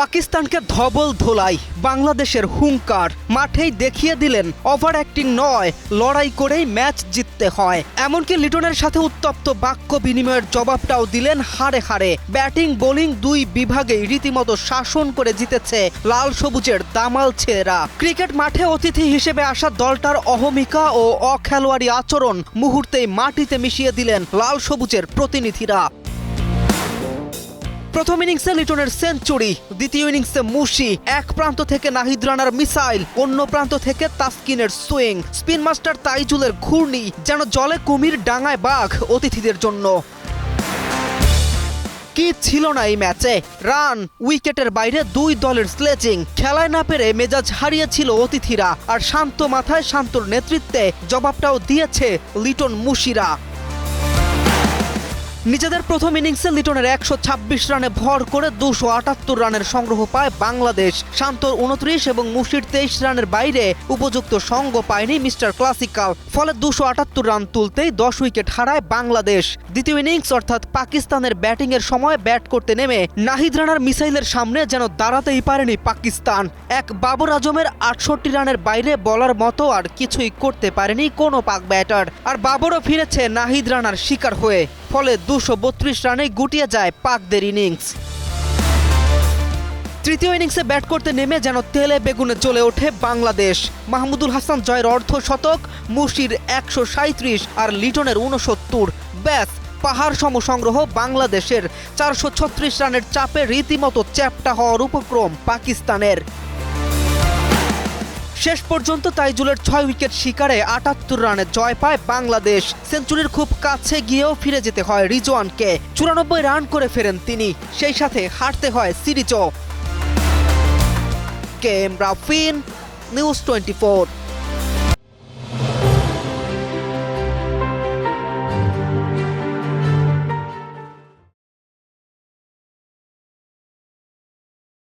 পাকিস্তানকে ধবল ধোলাই বাংলাদেশের হুঙ্কার মাঠেই দেখিয়ে দিলেন ওভার অ্যাক্টিং নয়, লড়াই করেই ম্যাচ জিততে হয়। এমনকি লিটনের সাথে উত্তপ্ত বাক্য বিনিময়ের জবাবটাও দিলেন হাড়ে হাড়ে। ব্যাটিং বোলিং দুই বিভাগেই রীতিমতো শাসন করে জিতেছে লাল সবুজের দামাল ছেলেরা। ক্রিকেট মাঠে অতিথি হিসেবে আসা দলটার অহমিকা ও অখেলোয়াড়ি আচরণ মুহূর্তেই মাটিতে মিশিয়ে দিলেন লাল সবুজের প্রতিনিধিরা। প্রথম ইনিংসে লিটনের সেঞ্চুরি, দ্বিতীয় ইনিংসে মুশি, এক প্রান্ত থেকে নাহিদ রানার মিসাইল, অন্য প্রান্ত থেকে তাসকিনের সুইং, স্পিন মাস্টার তাইজুলের ঘূর্ণি, যেন জলে কুমির ডাঙায় বাঘ অতিথিদের জন্য। কি ছিল না এই ম্যাচে? রান, উইকেটের বাইরে দুই দলের স্লেজিং, খেলায় না পেরে মেজাজ হারিয়েছিল অতিথিরা, আর শান্ত মাথায় শান্তর নেতৃত্বে জবাবটাও দিয়েছে লিটন মুশিরা। নিজেদের প্রথম ইনিংসে লিটনের 126 রানে ভর করে 278 রানের সংগ্রহ পায় বাংলাদেশ। শান্তর 29 এবং মুশির 23 রানের বাইরে উপযুক্ত সঙ্গ পায়নি মিস্টার ক্লাসিক্যাল। ফলে 278 রান তুলতেই 10 উইকেট হারায় বাংলাদেশ। দ্বিতীয় ইনিংস অর্থাৎ পাকিস্তানের ব্যাটিংয়ের সময় ব্যাট করতে নেমে নাহিদ রানার মিসাইলের সামনে যেন দাঁড়াতেই পারেনি পাকিস্তান। এক বাবর আজমের 68 রানের বাইরে বলার মতো আর কিছুই করতে পারেনি কোনো পাক ব্যাটার। আর বাবরও ফিরেছে নাহিদ রানার শিকার হয়ে। ফলে 232 রানে গুটিয়ে যায় পাকদের ইনিংস। তৃতীয় ইনিংসে ব্যাট করতে নেমে যেন তেলে বেগুনে জ্বলে ওঠে বাংলাদেশ। মাহমুদুল হাসান জয়ের অর্ধশতক, মুশির 137 আর লিটনের 69। ব্যাস, পাহাড় সম সংগ্রহ বাংলাদেশের। 436 রানের চাপে রীতিমতো চ্যাপ্টা হওয়ার উপক্রম পাকিস্তানের। শেষ পর্যন্ত তাইজুলের 6 উইকেট শিকারে 78 রানে জয় পায় বাংলাদেশ। সেঞ্চুরির খুব কাছে গিয়েও ফিরে যেতে হয় রিজওয়ানকে। 94 রান করে ফেরেন তিনি, সেই সাথে হারতে হয় সিরিজও। কে এম রাফিন, নিউজ 24।